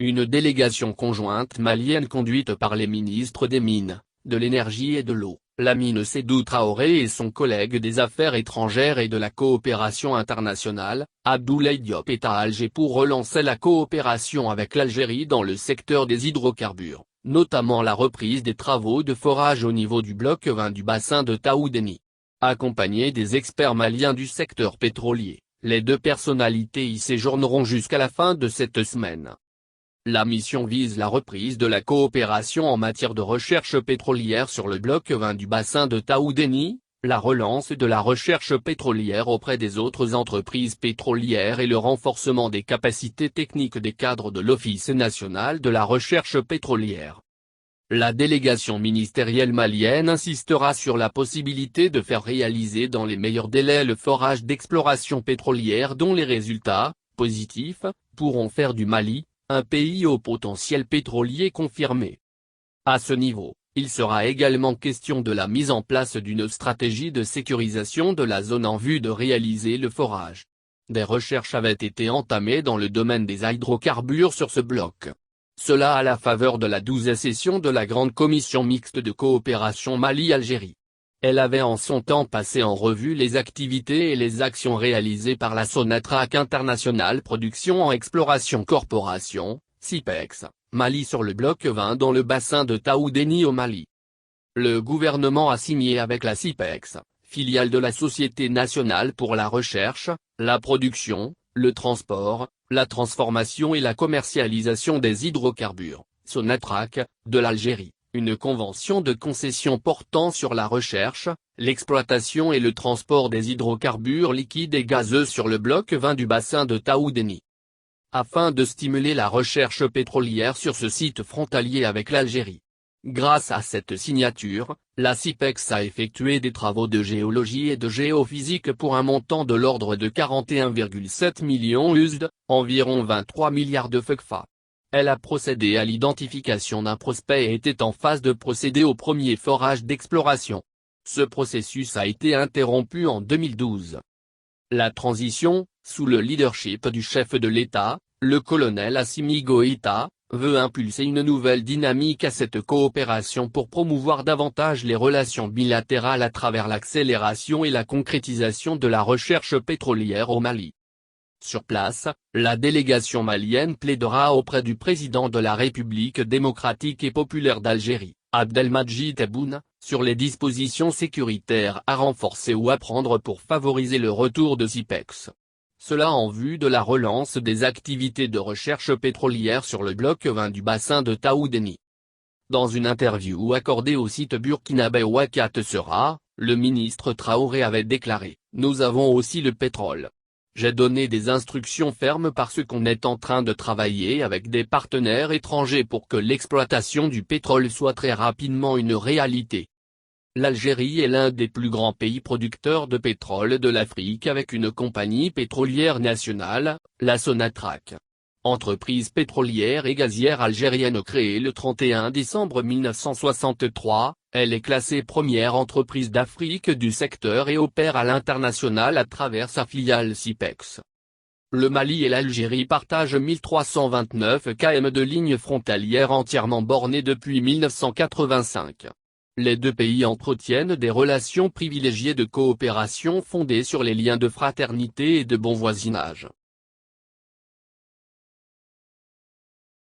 Une délégation conjointe malienne conduite par les ministres des Mines, de l'Énergie et de l'Eau, Lamine Sédou Traoré et son collègue des Affaires étrangères et de la coopération internationale, Abdoulaye Diop est à Alger pour relancer la coopération avec l'Algérie dans le secteur des hydrocarbures, notamment la reprise des travaux de forage au niveau du bloc 20 du bassin de Taoudeni. Accompagnés des experts maliens du secteur pétrolier, les deux personnalités y séjourneront jusqu'à la fin de cette semaine. La mission vise la reprise de la coopération en matière de recherche pétrolière sur le bloc 20 du bassin de Taoudeni, la relance de la recherche pétrolière auprès des autres entreprises pétrolières et le renforcement des capacités techniques des cadres de l'Office national de la recherche pétrolière. La délégation ministérielle malienne insistera sur la possibilité de faire réaliser dans les meilleurs délais le forage d'exploration pétrolière dont les résultats, positifs, pourront faire du Mali un pays au potentiel pétrolier confirmé. À ce niveau, il sera également question de la mise en place d'une stratégie de sécurisation de la zone en vue de réaliser le forage. Des recherches avaient été entamées dans le domaine des hydrocarbures sur ce bloc. Cela à la faveur de la 12e session de la Grande Commission mixte de coopération Mali-Algérie. Elle avait en son temps passé en revue les activités et les actions réalisées par la Sonatrach International Production en Exploration Corporation, SIPEX, Mali sur le bloc 20 dans le bassin de Taoudeni au Mali. Le gouvernement a signé avec la SIPEX, filiale de la Société nationale pour la recherche, la production, le transport, la transformation et la commercialisation des hydrocarbures, Sonatrach, de l'Algérie, une convention de concession portant sur la recherche, l'exploitation et le transport des hydrocarbures liquides et gazeux sur le bloc 20 du bassin de Taoudeni. Afin de stimuler la recherche pétrolière sur ce site frontalier avec l'Algérie. Grâce à cette signature, la SIPEX a effectué des travaux de géologie et de géophysique pour un montant de l'ordre de 41,7 millions USD, environ 23 milliards de FCFA. Elle a procédé à l'identification d'un prospect et était en phase de procéder au premier forage d'exploration. Ce processus a été interrompu en 2012. La transition, sous le leadership du chef de l'État, le colonel Assimi Goïta, veut impulser une nouvelle dynamique à cette coopération pour promouvoir davantage les relations bilatérales à travers l'accélération et la concrétisation de la recherche pétrolière au Mali. Sur place, la délégation malienne plaidera auprès du président de la République démocratique et populaire d'Algérie, Abdelmadjid Tebboune, sur les dispositions sécuritaires à renforcer ou à prendre pour favoriser le retour de SIPEX. Cela en vue de la relance des activités de recherche pétrolière sur le bloc 20 du bassin de Taoudeni. Dans une interview accordée au site burkinabé Ouakat Sera, le ministre Traoré avait déclaré « Nous avons aussi le pétrole. J'ai donné des instructions fermes parce qu'on est en train de travailler avec des partenaires étrangers pour que l'exploitation du pétrole soit très rapidement une réalité. » L'Algérie est l'un des plus grands pays producteurs de pétrole de l'Afrique avec une compagnie pétrolière nationale, la Sonatrach. Entreprise pétrolière et gazière algérienne créée le 31 décembre 1963, elle est classée première entreprise d'Afrique du secteur et opère à l'international à travers sa filiale SIPEX. Le Mali et l'Algérie partagent 1329 km de lignes frontalières entièrement bornées depuis 1985. Les deux pays entretiennent des relations privilégiées de coopération fondées sur les liens de fraternité et de bon voisinage.